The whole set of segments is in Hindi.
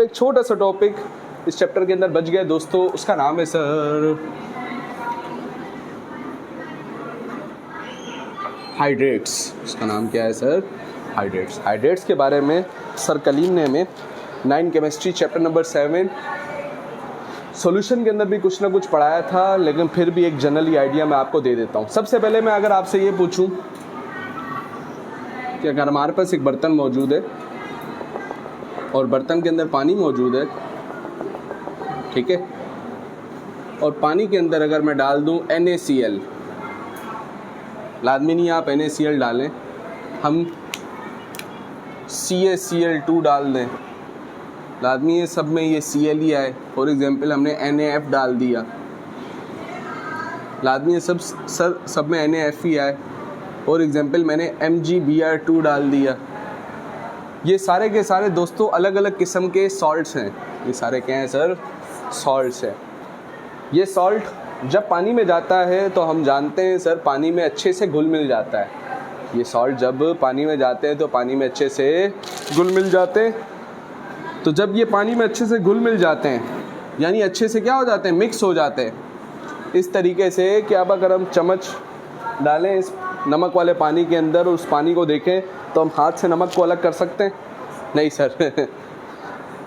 एक छोटा सा टॉपिक इस चैप्टर के अंदर बच गया दोस्तों, उसका नाम है सर हाइड्रेट्स। उसका नाम क्या है सर? हाइड्रेट्स। हाइड्रेट्स के बारे में सर कलीम ने हमें 9 केमिस्ट्री चैप्टर नंबर 7 सॉल्यूशन के अंदर भी कुछ ना कुछ पढ़ाया था, लेकिन फिर भी एक जनरली आइडिया मैं आपको दे देता हूँ। सबसे पहले मैं अगर आपसे ये पूछूं कि अगर हमारे पास एक बर्तन मौजूद है और बर्तन के अंदर पानी मौजूद है, ठीक है, और पानी के अंदर अगर मैं डाल दूं NaCl, लाजमी नहीं आप NaCl डालें, हम CaCl2 डाल दें, लाजमी है सब में ये Cl ही आए। फॉर एग्जांपल हमने NaF डाल दिया, लाजमी है सब में NaF ही आए। फॉर एग्जांपल मैंने MgBr2 डाल दिया। ये सारे के सारे दोस्तों अलग अलग किस्म के सॉल्ट्स हैं। ये सारे क्या हैं सर? सॉल्ट्स हैं। ये सॉल्ट जब पानी में जाता है तो हम जानते हैं सर पानी में अच्छे से घुल मिल जाता है। ये सॉल्ट जब पानी में जाते हैं तो पानी में अच्छे से घुल मिल जाते हैं। तो जब ये पानी में अच्छे से घुल मिल जाते हैं यानी अच्छे से क्या हो जाते हैं? मिक्स हो जाते हैं। इस तरीके से कि अब अगर हम चम्मच डालें इस नमक वाले पानी के अंदर और उस पानी को देखें तो हम हाथ से नमक को अलग कर सकते हैं? नहीं सर।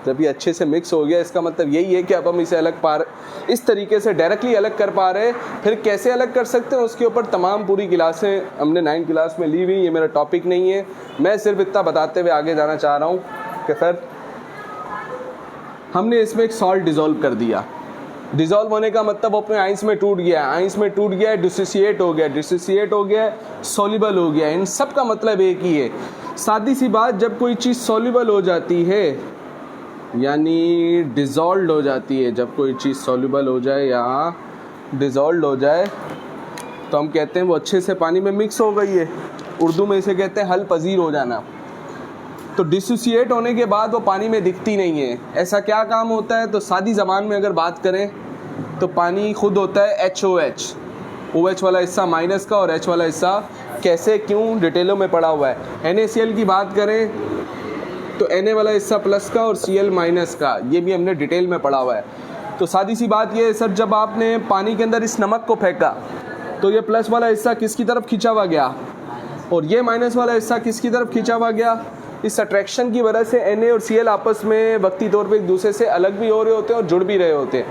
जब ये अच्छे से मिक्स हो गया इसका मतलब यही है कि अब हम इसे अलग इस तरीके से डायरेक्टली अलग कर पा रहे हैं। फिर कैसे अलग कर सकते हैं उसके ऊपर तमाम पूरी क्लासें हमने 9 क्लास में ली हुई। ये मेरा टॉपिक नहीं है, मैं सिर्फ इतना बताते हुए आगे जाना चाह रहा हूँ कि सर हमने इसमें एक सॉल्ट डिज़ोल्व कर दिया। डिज़ोल्व होने का मतलब वो अपने आइंस में टूट गया, आइंस में टूट गया, डिसोसिएट हो गया, डिसोसिएट हो गया, सॉल्युबल हो गया। इन सब का मतलब एक ही है। सादी सी बात, जब कोई चीज़ सॉल्युबल हो जाती है यानी डिज़ोल्व हो जाती है, जब कोई चीज़ सॉल्युबल हो जाए या डिज़ोल्व हो जाए तो हम कहते हैं वो अच्छे से पानी में मिक्स हो गई है। उर्दू में इसे कहते हैं हल पजीर हो जाना। तो डिसोसिएट होने के बाद वो पानी में दिखती नहीं है। ऐसा क्या काम होता है? तो सादी ज़बान में अगर बात करें तो पानी खुद होता है HOH, OH वाला हिस्सा माइनस का और H वाला हिस्सा कैसे क्यों डिटेलों में पड़ा हुआ है। NaCl की बात करें तो Na वाला हिस्सा प्लस का और Cl माइनस का, ये भी हमने डिटेल में पढ़ा हुआ है। तो सादी सी बात ये है सर, जब आपने पानी के अंदर इस नमक को फेंका तो ये प्लस वाला हिस्सा किसकी तरफ खींचा हुआ गया और ये माइनस वाला हिस्सा किसकी तरफ खींचा हुआ गया? इस अट्रैक्शन की वजह से Na और Cl आपस में वक्ती तौर पे एक दूसरे से अलग भी हो रहे होते हैं और जुड़ भी रहे होते हैं,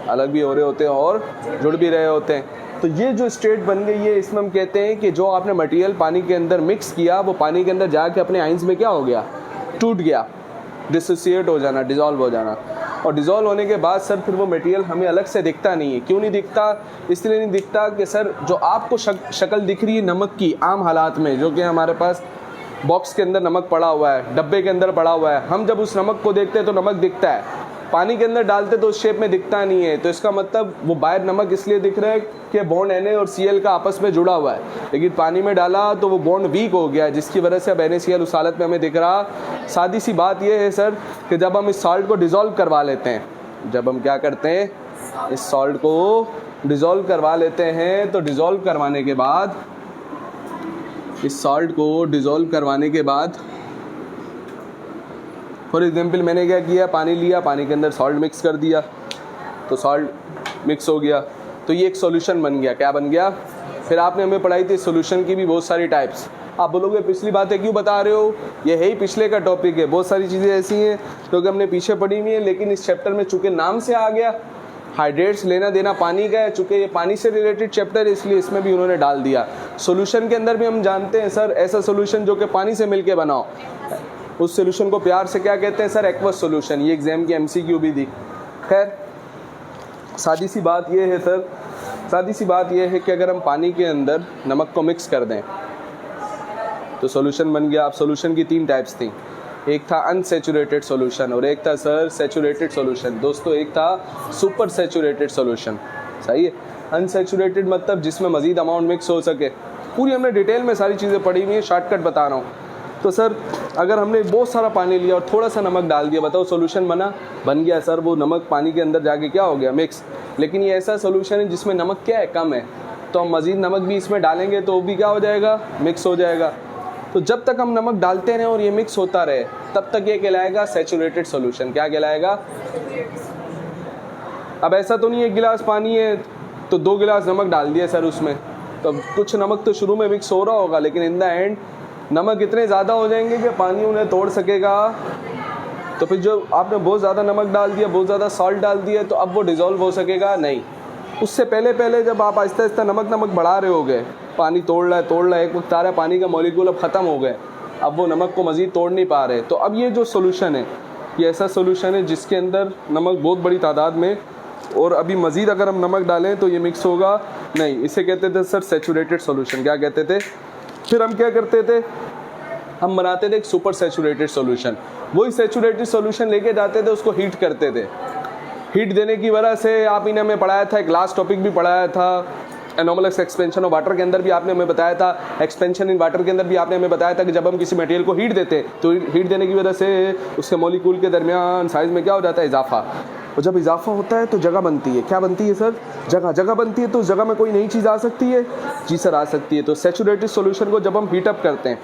अलग भी हो रहे होते हैं और जुड़ भी रहे होते हैं। तो ये जो स्टेट बन गई है इसमें हम कहते हैं कि जो आपने मटेरियल पानी के अंदर मिक्स किया वो पानी के अंदर जाके अपने आइंस में क्या हो गया? टूट गया, डिसोसिएट हो जाना, डिज़ोल्व हो जाना। और डिज़ोल्व होने के बाद सर फिर वो मटेरियल हमें अलग से दिखता नहीं है। क्यों नहीं दिखता? इसलिए नहीं दिखता कि सर जो आपको शक्ल दिख रही है नमक की आम हालात में, जो कि हमारे पास बॉक्स के अंदर नमक पड़ा हुआ है, डब्बे के अंदर पड़ा हुआ है, हम जब उस नमक को देखते हैं तो नमक दिखता है, पानी के अंदर डालते तो उस शेप में दिखता नहीं है। तो इसका मतलब वो बाहर नमक इसलिए दिख रहा है कि बॉन्ड Na और Cl का आपस में जुड़ा हुआ है, लेकिन पानी में डाला तो वो बॉन्ड वीक हो गया, जिसकी वजह से अब NaCl उस हालत में हमें दिख रहा। सादी सी बात ये है सर कि जब हम इस सॉल्ट को डिज़ोल्व करवा लेते हैं, जब हम क्या करते हैं इस सॉल्ट को डिज़ोल्व करवा लेते हैं, तो डिज़ोल्व करवाने के बाद इस सॉल्ट को डिज़ोल्व करवाने के बाद फॉर एग्जांपल मैंने क्या किया, पानी लिया, पानी के अंदर सॉल्ट मिक्स कर दिया, तो सॉल्ट मिक्स हो गया, तो ये एक सॉल्यूशन बन गया। क्या बन गया? फिर आपने हमें पढ़ाई थी सॉल्यूशन की भी बहुत सारी टाइप्स। आप बोलोगे पिछली बातें क्यों बता रहे हो? ये है ही पिछले का टॉपिक है। बहुत सारी चीज़ें ऐसी हैं जो कि हमने पीछे पढ़ी हुई है, लेकिन इस चैप्टर में चूँकि नाम से आ गया हाइड्रेट्स, लेना देना पानी का है, चूँकि ये पानी से रिलेटेड चैप्टर है इसलिए इसमें भी उन्होंने डाल दिया। सॉल्यूशन के अंदर भी हम जानते हैं सर ऐसा सॉल्यूशन जो कि पानी से मिलके बनाओ, उस सॉल्यूशन को प्यार से क्या कहते हैं सर? Aqueous solution. ये एग्जाम की MCQ भी थी। खैर सादी सी बात ये है सर, सादी सी बात ये है कि अगर हम पानी के अंदर नमक को मिक्स कर दें तो सॉल्यूशन बन गया। अब सॉल्यूशन की 3 टाइप्स थी, एक था अनसेचुरेटेड सॉल्यूशन और एक था सर सेचुरेटेड सॉल्यूशन। दोस्तों एक था सुपर सेचुरेटेड सॉल्यूशन, सही है। अनसेचुरेटेड मतलब जिसमें मज़ीद अमाउंट मिक्स हो सके। पूरी हमने डिटेल में सारी चीज़ें पढ़ी हुई हैं, शॉर्टकट बता रहा हूँ। तो सर अगर हमने बहुत सारा पानी लिया और थोड़ा सा नमक डाल दिया, बताओ सॉल्यूशन बन गया सर। वो नमक पानी के अंदर जाके क्या हो गया? मिक्स। लेकिन ये ऐसा सॉल्यूशन है जिसमें नमक क्या है? कम है, तो हम मज़ीद नमक भी इसमें डालेंगे तो वो भी क्या हो जाएगा? मिक्स हो जाएगा। तो जब तक हम नमक डालते रहें और ये मिक्स होता रहे तब तक ये कहलाएगा सैचुरेटेड सॉल्यूशन। क्या कहलाएगा? अब ऐसा तो नहीं 1 गिलास पानी है तो 2 गिलास नमक डाल दिया सर उसमें, तो कुछ नमक तो शुरू में मिक्स हो रहा होगा, लेकिन इन द एंड नमक इतने ज़्यादा हो जाएंगे कि पानी उन्हें तोड़ सकेगा। तो फिर जो आपने बहुत ज़्यादा नमक डाल दिया, बहुत ज़्यादा सॉल्ट डाल दिया, तो अब वो डिज़ोल्व हो सकेगा नहीं। उससे पहले जब आप आहिस्ता आहिस्ता नमक बढ़ा रहे होगे, पानी तोड़ रहा है, एक वक्त आ रहा है पानी का मॉलिक्यूल अब ख़त्म हो गए, अब वो नमक को मज़ीद तोड़ नहीं पा रहे। तो अब ये जो सोल्यूशन है, ये ऐसा सोल्यूशन है जिसके अंदर नमक बहुत बड़ी तादाद में, और अभी मज़ीद अगर हम नमक डालें तो ये मिक्स होगा नहीं। इसे कहते थे सर सैचुरेटेड सॉल्यूशन। क्या कहते थे? फिर हम क्या करते थे? हम बनाते थे एक सुपर सैचुरेटेड सॉल्यूशन। वही सैचुरेटेड सॉल्यूशन लेके जाते थे, उसको हीट करते थे। हीट देने की वजह से आप इन्हें हमें पढ़ाया था, एक लास्ट टॉपिक भी पढ़ाया था एनोमलस एक्सपेंशन ऑफ वाटर के अंदर भी आपने हमें बताया था, एक्सपेंशन इन वाटर के अंदर भी आपने हमें बताया था कि जब हम किसी मटेरियल को हीट देते हैं तो हीट देने की वजह से उसके मॉलिक्यूल के दरमियान साइज़ में क्या हो जाता है? इजाफा। और जब इजाफा होता है तो जगह बनती है। क्या बनती है सर? जगह बनती है। तो उस जगह में कोई नई चीज़ आ सकती है? जी सर, आ सकती है। तो सैचुरेटेड सॉल्यूशन को जब हम हीटअप करते हैं,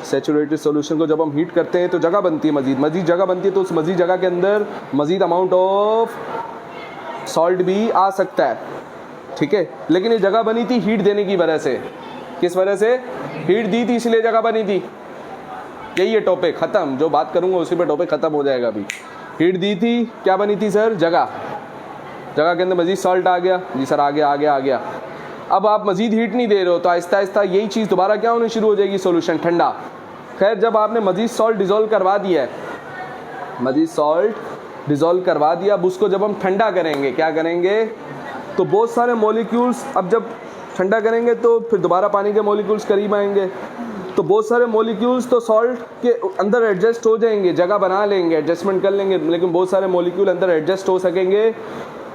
सैचुरेटेड सॉल्यूशन को जब हम हीट करते हैं तो जगह बनती है, मज़ीद जगह बनती है। तो उस मज़ीद जगह के अंदर मज़ीद अमाउंट ऑफ सॉल्ट भी आ सकता है, ठीक है। लेकिन ये जगह बनी थी हीट देने की वजह से। किस वजह से? हीट दी थी इसलिए जगह बनी थी। यही है टॉपिक, ख़त्म। जो बात करूँगा उसी पे टॉपिक ख़त्म हो जाएगा। अभी हीट दी थी, क्या बनी थी सर? जगह के अंदर मज़ीद सॉल्ट आ गया। जी सर, आ गया। अब आप मज़ीद हीट नहीं दे रहे हो तो आहिस्ता आहिस्ता यही चीज़ दोबारा क्या होनी शुरू हो जाएगी? सॉल्यूशन ठंडा। खैर, जब आपने मज़ीद सॉल्ट डिज़ोल्व करवा दिया है, अब उसको जब हम ठंडा करेंगे, क्या करेंगे? तो बहुत सारे मॉलिक्यूल्स, अब जब ठंडा करेंगे तो फिर दोबारा पानी के मॉलिक्यूल्स करीब आएंगे, तो बहुत सारे मॉलिक्यूल्स तो सॉल्ट के अंदर एडजस्ट हो जाएंगे, जगह बना लेंगे, एडजस्टमेंट कर लेंगे। लेकिन बहुत सारे मॉलिक्यूल अंदर एडजस्ट हो सकेंगे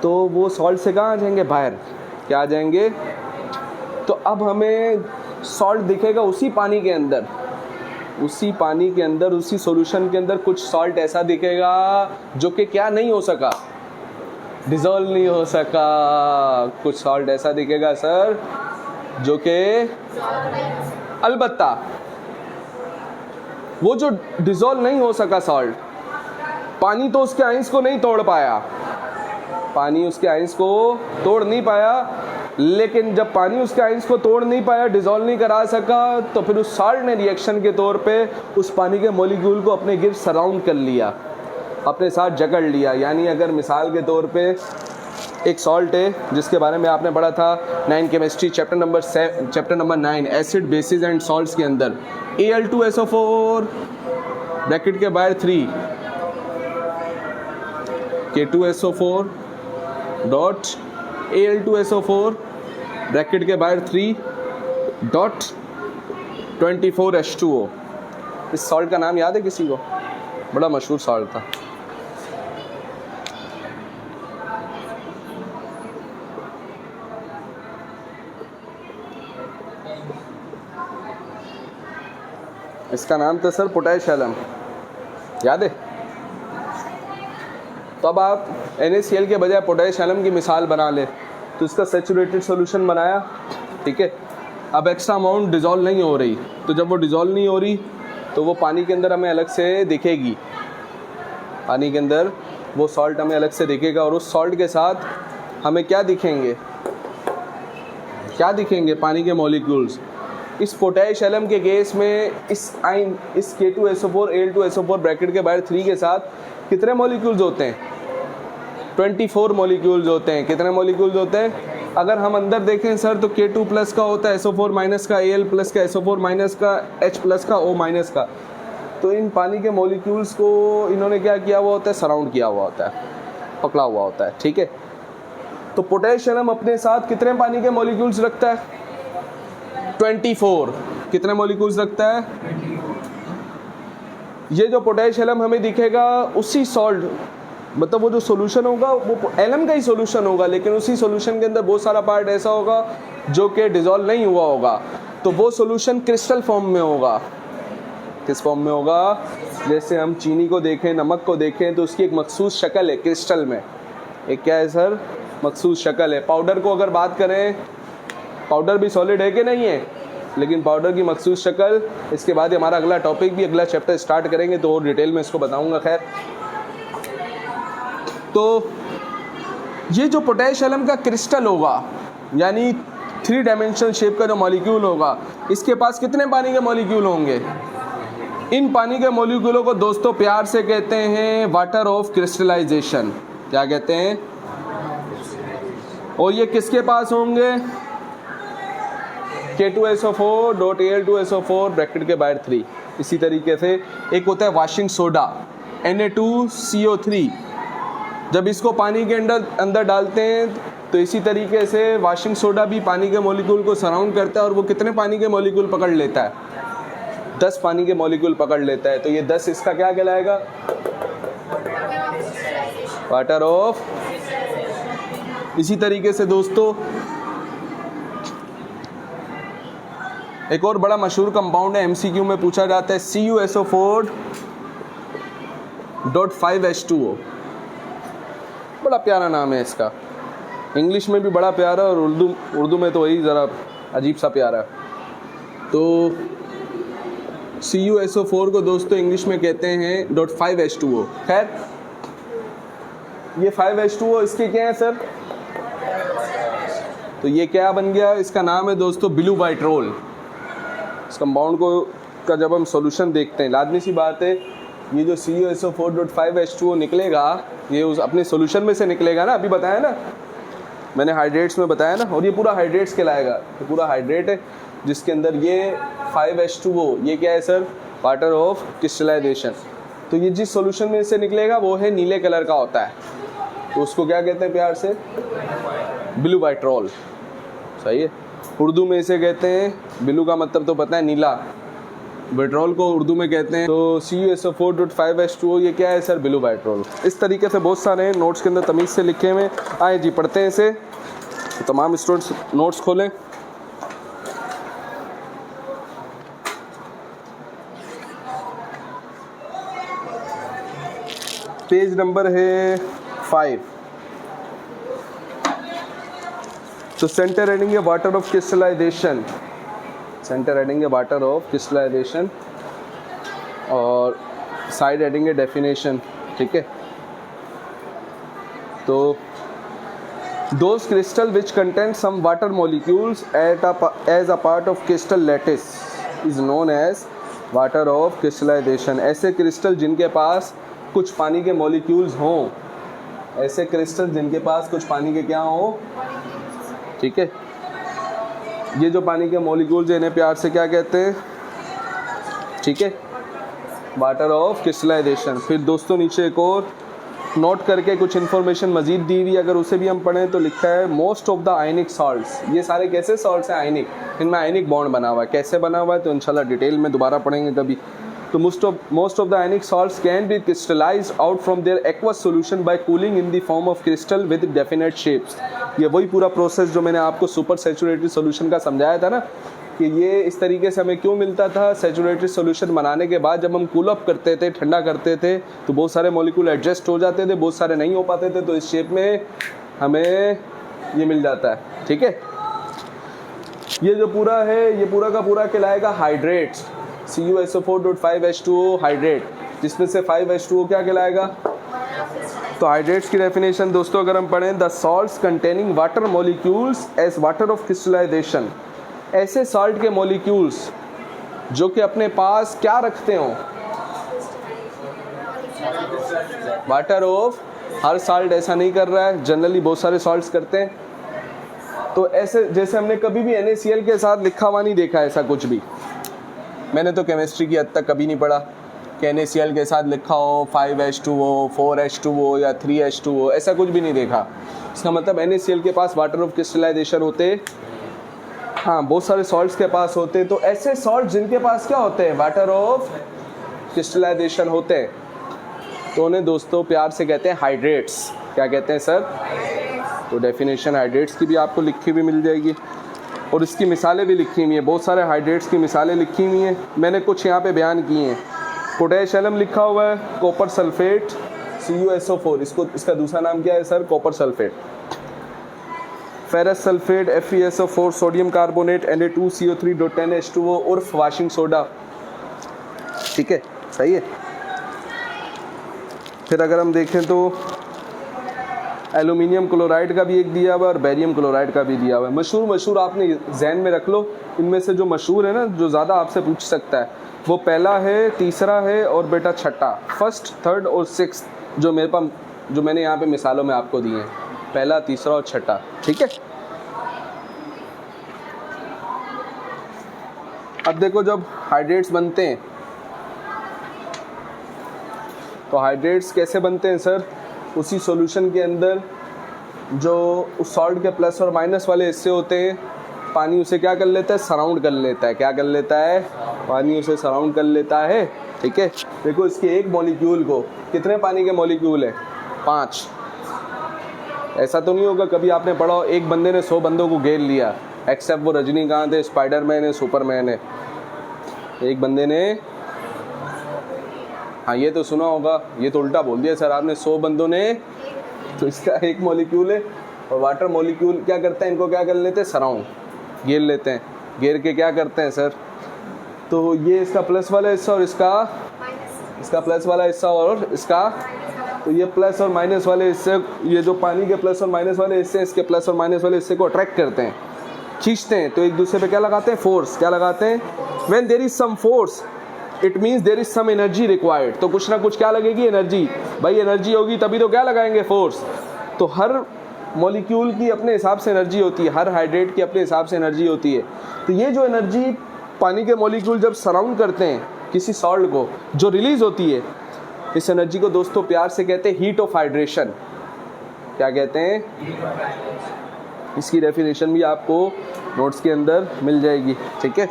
तो वो सॉल्ट से कहाँ आ जाएंगे? बाहर। क्या आ जाएंगे? तो अब हमें सॉल्ट दिखेगा उसी पानी के अंदर, उसी सॉल्यूशन के अंदर कुछ सॉल्ट ऐसा दिखेगा जो कि क्या नहीं हो सका? डिज़ोल्व नहीं हो सका। कुछ सॉल्ट ऐसा दिखेगा सर जो कि अलबत्ता वो जो डिज़ोल्व नहीं हो सका सॉल्ट, पानी तो उसके आइंस को नहीं तोड़ पाया, लेकिन जब पानी उसके आइंस को तोड़ नहीं पाया, डिज़ोल्व नहीं करा सका, तो फिर उस सॉल्ट ने रिएक्शन के तौर पे उस पानी के मॉलिक्यूल को अपने गिर्द सराउंड कर लिया, अपने साथ जकड़ लिया। यानी अगर मिसाल के तौर पे एक सॉल्ट है जिसके बारे में आपने पढ़ा था 9 chemistry chapter number 9 acid basis and salts के अंदर, Al2SO4 ब्रैकेट के बाहर 3 K2SO4 डॉट Al2SO4 ब्रैकेट के बाहर 3 डॉट 24H2O। इस सॉल्ट का नाम याद है किसी को? बड़ा मशहूर सॉल्ट था। इसका नाम था सर पोटेशियम, याद है? तो अब आप NaCl के बजाय पोटेशियम की मिसाल बना ले तो इसका सैचुरेटेड सॉल्यूशन बनाया, ठीक है। अब एक्स्ट्रा अमाउंट डिज़ोल्व नहीं हो रही, तो जब वो डिज़ोल्व नहीं हो रही तो वो पानी के अंदर हमें अलग से दिखेगी, पानी के अंदर वो सॉल्ट हमें अलग से दिखेगा। और उस सॉल्ट के साथ हमें क्या दिखेंगे? पानी के मॉलिक्यूल्स। इस पोटेशियम के केस में इस K2SO4 Al2SO4 ब्रैकेट के बाहर 3 के साथ कितने मॉलिक्यूल्स होते हैं? 24 मॉलिक्यूल्स होते हैं। कितने मॉलिक्यूल्स होते हैं? अगर हम अंदर देखें सर तो K2 प्लस का होता है, SO4 माइनस का, Al प्लस का, SO4 माइनस का, H प्लस का, O माइनस का। तो इन पानी के मॉलिक्यूल्स को इन्होंने क्या किया हुआ होता है? सराउंड किया हुआ होता है, पकड़ा हुआ होता है, ठीक है। तो पोटेशियम अपने साथ कितने पानी के मॉलिक्यूल्स रखता है? 24। कितने मॉलिक्यूल्स रखता है? ये जो पोटेशियम हमें दिखेगा उसी सॉल्ट, मतलब वो जो सॉल्यूशन होगा वो एलएम का ही सॉल्यूशन होगा, लेकिन उसी सॉल्यूशन के अंदर बहुत सारा पार्ट ऐसा होगा जो कि डिज़ोल्व नहीं हुआ होगा। तो वो सॉल्यूशन क्रिस्टल फॉर्म में होगा। किस फॉर्म में होगा? जैसे हम चीनी को देखें, नमक को देखें, तो उसकी एक मखसूस शक्ल है क्रिस्टल में। एक क्या है सर? मखसूस शक्ल है। पाउडर को अगर बात करें, पाउडर भी सॉलिड है कि नहीं है? लेकिन पाउडर की मखसूस शक्ल, इसके बाद हमारा अगला टॉपिक भी, अगला चैप्टर स्टार्ट करेंगे तो और डिटेल में इसको बताऊंगा। खैर, तो ये जो पोटैश एलम का क्रिस्टल होगा, यानी 3 डायमेंशनल शेप का जो मॉलिक्यूल होगा, इसके पास कितने पानी के मॉलिक्यूल होंगे? इन पानी के मॉलिक्यूलों को दोस्तों प्यार से कहते हैं वाटर ऑफ क्रिस्टलाइजेशन। क्या कहते हैं? और ये किसके पास होंगे? K2SO4.Al2SO4 ब्रैकेट के बाहर 3। इसी तरीके से एक होता है वाशिंग सोडा Na2CO3, जब इसको पानी के अंदर डालते हैं तो इसी तरीके से वाशिंग सोडा भी पानी के मॉलिक्यूल को सराउंड करता है, और वो कितने पानी के मॉलिक्यूल पकड़ लेता है? 10 पानी के मॉलिक्यूल पकड़ लेता है। तो ये 10 इसका क्या कहलाएगा? Water of. इसी तरीके से दोस्तों एक और बड़ा मशहूर कंपाउंड है, MCQ में पूछा जाता है, CuSO4.5H2O। बड़ा प्यारा नाम है इसका, इंग्लिश में भी बड़ा प्यारा और उर्दू में तो वही ज़रा अजीब सा प्यारा। तो CuSO4 को दोस्तों इंग्लिश में कहते हैं .5H2O। खैर, ये 5H2O इसके क्या है सर? तो ये क्या बन गया? इसका नाम है दोस्तों ब्लू वाइट्रोल। इस कंपाउंड को का जब हम सॉल्यूशन देखते हैं, लाजमी सी बात है, ये जो CuSO4.5H2O निकलेगा, ये उस अपने सॉल्यूशन में से निकलेगा ना। अभी बताया ना मैंने, हाइड्रेट्स में बताया ना, और ये पूरा हाइड्रेट्स कहलाएगा। ये पूरा हाइड्रेट है जिसके अंदर ये 5H2O, ये क्या है सर? Water of crystallisation. तो ये जिस सॉल्यूशन में से निकलेगा वो है नीले कलर का होता है, तो उसको क्या कहते हैं प्यार से? ब्लू वाइट्रोल। सही है। उर्दू में इसे कहते हैं, ब्लू का मतलब तो पता है नीला, वाइट्रोल को उर्दू में कहते हैं। तो CuSO4.5H2O ये क्या है सर? ब्लू वाइट्रोल। इस तरीके से बहुत सारे नोट्स के अंदर तमीज़ से लिखे हुए। आए जी पढ़ते हैं इसे। तो तमाम स्टूडेंट्स नोट्स खोलें। पेज नंबर है 5। तो सेंटर हेडिंग है water of crystallization, centre heading है वाटर ऑफ क्रिस्टलाइजेशन, और साइड हेडिंग है डेफिनेशन। ठीक है। तो those crystal which contain some water molecules as a part of crystal lattice is known as water of crystallization. ऐसे क्रिस्टल जिनके पास कुछ पानी के मॉलिक्यूल्स हों, ऐसे क्रिस्टल जिनके पास कुछ पानी के क्या हों, ठीक है, ये जो पानी के मॉलिक्यूल्स इन्हें प्यार से क्या कहते हैं? ठीक है, वाटर ऑफ क्रिस्टलाइजेशन। फिर दोस्तों नीचे एक और नोट करके कुछ इन्फॉर्मेशन मजीद दी हुई, अगर उसे भी हम पढ़ें तो लिखा है most of the ionic salts. ये सारे कैसे सॉल्ट्स हैं? आयनिक। इनमें आयनिक बॉन्ड बना हुआ है। कैसे बना हुआ है तो इंशाल्लाह डिटेल में दोबारा पढ़ेंगे कभी। तो most of the ionic salts can be crystallized out from their aqueous solution by cooling in the form of crystal with definite shapes। ये वही पूरा प्रोसेस जो मैंने आपको सुपर सैचुरेटेड सॉल्यूशन का समझाया था ना, कि ये इस तरीके से हमें क्यों मिलता था। सैचुरेटेड सॉल्यूशन बनाने के बाद जब हम कूल अप करते थे, ठंडा करते थे, तो बहुत सारे मॉलिक्यूल एडजस्ट हो जाते थे, बहुत सारे नहीं हो पाते थे, तो इस शेप में हमें ये मिल जाता है। ठीक है। ये जो पूरा है, ये पूरा का पूरा कहलाएगा हाइड्रेट्स। CuSO4.5H2O हाइड्रेट, जिसमें से 5H2O क्या कहलाएगा? तो हाइड्रेट्स की डेफिनेशन दोस्तों अगर हम पढ़ें, the salts containing water molecules as water of crystallization. ऐसे सॉल्ट के मॉलिक्यूल्स जो कि अपने पास क्या रखते हो? Water of. हर सॉल्ट ऐसा नहीं कर रहा है, जनरली बहुत सारे सॉल्ट्स करते हैं। तो ऐसे जैसे हमने कभी भी NaCl के साथ लिखा हुआ नहीं देखा, ऐसा कुछ भी मैंने तो केमिस्ट्री की हद तक कभी नहीं पढ़ा कि NaCl के साथ लिखा हो 5H2O, 4H2O या 3H2O, ऐसा कुछ भी नहीं देखा। इसका मतलब NaCl के पास वाटर ऑफ क्रिस्टलाइजेशन होते, हाँ बहुत सारे सॉल्ट्स के पास होते। तो ऐसे सॉल्ट जिनके पास क्या होते हैं? वाटर ऑफ क्रिस्टलाइजेशन होते हैं, तो उन्हें दोस्तों प्यार से कहते हैं हाइड्रेट्स। क्या कहते हैं सर? तो डेफिनेशन हाइड्रेट्स की भी आपको लिखी हुई मिल जाएगी, और इसकी मिसालें भी लिखी हुई हैं। बहुत सारे हाइड्रेट्स की मिसालें लिखी हुई हैं, मैंने कुछ यहाँ पे बयान की हैं। पोटैश एलम लिखा हुआ है, कॉपर सल्फेट CuSO4, इसका दूसरा नाम क्या है sir? Copper sulphate. Ferrous sulphate, FeSO4, sodium carbonate, Na2CO3.10H2O उर्फ वाशिंग सोडा। ठीक है, सही है। फिर अगर हम देखें तो एल्यूमिनियम क्लोराइड का भी एक दिया हुआ है और बेरियम क्लोराइड का भी दिया हुआ है। मशहूर आपने जहन में रख लो। इनमें से जो मशहूर है ना, जो ज़्यादा आपसे पूछ सकता है, वो पहला है, तीसरा है और बेटा छठा, फर्स्ट, थर्ड और सिक्स्थ, जो मैंने यहाँ पे मिसालों में आपको दिए हैं, पहला, तीसरा और छठा। ठीक है। अब देखो, जब हाइड्रेट्स बनते हैं तो हाइड्रेट्स कैसे बनते हैं सर? उसी सॉल्यूशन के अंदर जो उस सॉल्ट के प्लस और माइनस वाले हिस्से होते हैं, पानी उसे क्या कर लेता है? सराउंड कर लेता है। क्या कर लेता है? पानी उसे सराउंड कर लेता है। ठीक है। देखो, इसके एक मॉलिक्यूल को कितने पानी के मॉलिक्यूल है? 5। ऐसा तो नहीं होगा कभी आपने पढ़ा हो एक बंदे ने 100 बंदों को घेर लिया, एक्सेप्ट वो रजनीकांत है, स्पाइडरमैन है, सुपरमैन है। एक बंदे ने, हाँ ये तो सुना होगा, ये तो उल्टा बोल दिया सर आपने, 100 बंदों ने, तो इसका एक मॉलिक्यूल है। और वाटर मॉलिक्यूल क्या करते हैं? इनको क्या कर लेते हैं? सराउंड, घेर लेते हैं। घेर के क्या करते हैं सर? तो ये इसका प्लस वाला हिस्सा और इसका प्लस वाला हिस्सा और इसका, तो ये प्लस और माइनस वाले हिस्से, ये जो पानी के प्लस और माइनस वाले हिस्से, इसके प्लस और माइनस वाले हिस्से को अट्रैक्ट करते हैं, खींचते हैं। तो एक दूसरे पे क्या लगाते हैं? फोर्स। क्या लगाते हैं? When there is some force it means there is some energy required. तो कुछ ना कुछ क्या लगेगी? एनर्जी। भाई एनर्जी होगी तभी तो क्या लगाएंगे? फोर्स। तो हर मॉलिक्यूल की अपने हिसाब से एनर्जी होती है, हर हाइड्रेट की अपने हिसाब से एनर्जी होती है। तो ये जो एनर्जी पानी के मॉलिक्यूल जब सराउंड करते हैं किसी सॉल्ट को, जो रिलीज होती है, इस एनर्जी को दोस्तों प्यार से कहते हैं हीट ऑफ हाइड्रेशन। क्या कहते हैं? इसकी डेफिनेशन भी आपको नोट्स के अंदर मिल जाएगी। ठीक है।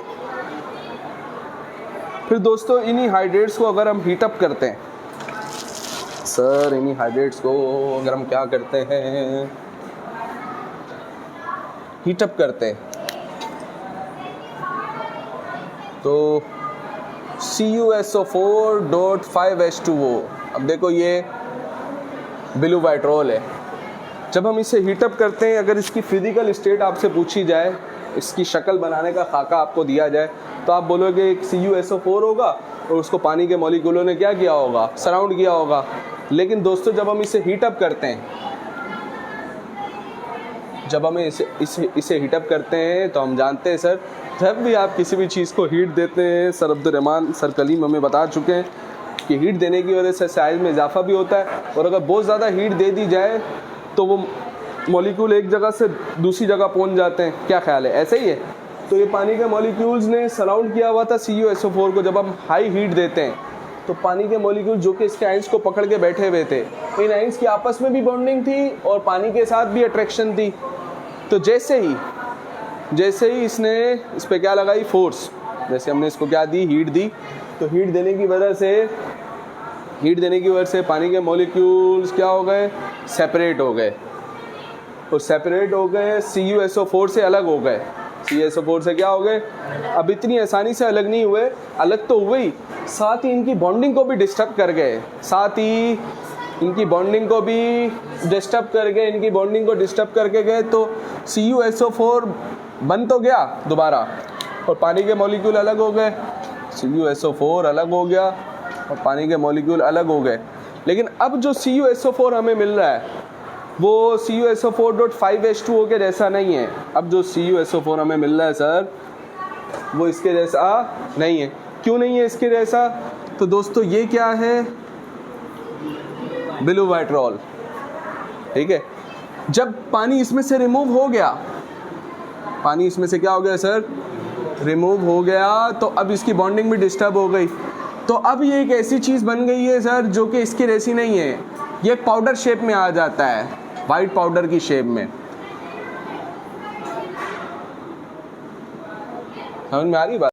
फिर दोस्तों इन्हीं हाइड्रेट्स को अगर हम हीटअप करते हैं, सर इन्हीं हाइड्रेट्स को अगर हम क्या करते हैं? हीटअप करते हैं, तो CuSO4.5H2O। अब देखो ये ब्लू वाइट्रोल है। जब हम इसे हीटअप करते हैं, अगर इसकी फिजिकल स्टेट आपसे पूछी जाए, इसकी शक्ल बनाने का खाका आपको दिया जाए, तो आप बोलोगे एक CuSO4 होगा और उसको पानी के मॉलिक्यूलों ने क्या किया होगा? सराउंड किया होगा। लेकिन दोस्तों जब हम इसे हीटअप करते हैं, जब हमें इसे हीटअप करते हैं, तो हम जानते हैं सर, जब भी आप किसी भी चीज़ को हीट देते हैं, सर अब्दुर्रहमान सर कलीम हमें बता चुके हैं कि हीट देने की वजह से साइज़ में इजाफा भी होता है, और अगर बहुत ज़्यादा हीट दे दी जाए तो वो मॉलिक्यूल एक जगह से दूसरी जगह पहुंच जाते हैं। क्या ख्याल है? ऐसे ही है। तो ये पानी के मॉलिक्यूल्स ने सराउंड किया हुआ था CuSO4 को। जब हम हाई हीट देते हैं तो पानी के मॉलिक्यूल जो कि इसके आइंस को पकड़ के बैठे हुए थे, इन आइंस की आपस में भी बॉन्डिंग थी और पानी के साथ भी अट्रैक्शन थी। तो जैसे ही इसने इस पर क्या लगाई? फोर्स। जैसे हमने इसको क्या दी? हीट दी। तो हीट देने की वजह से पानी के मॉलिक्यूल्स क्या हो गए? सेपरेट हो गए। और सेपरेट हो गए, CuSO4 से अलग हो गए। CuSO4 से क्या हो गए? अब इतनी आसानी से अलग नहीं हुए, अलग तो हुए ही, साथ ही इनकी बॉन्डिंग को भी डिस्टर्ब कर गए। इनकी बॉन्डिंग को डिस्टर्ब करके गए। तो CuSO4 बन तो गया दोबारा, और पानी के मॉलिक्यूल अलग हो गए। CuSO4 अलग हो गया और पानी के मॉलिक्यूल अलग हो गए। लेकिन अब जो CuSO4 हमें मिल रहा है वो CuSO4.5H2O के जैसा नहीं है। अब जो CuSO4 हमें मिल रहा है सर, वो इसके जैसा नहीं है। क्यों नहीं है इसके जैसा? तो दोस्तों ये क्या है? ब्लू वाइट्रोल। ठीक है। जब पानी इसमें से रिमूव हो गया, पानी इसमें से क्या हो गया सर? रिमूव हो गया। तो अब इसकी बॉन्डिंग भी डिस्टर्ब हो गई। तो अब ये एक ऐसी चीज़ बन गई है सर जो कि इसकी जैसी नहीं है। ये पाउडर शेप में आ जाता है, वाइट पाउडर की शेप में। समझ में आ रही बात?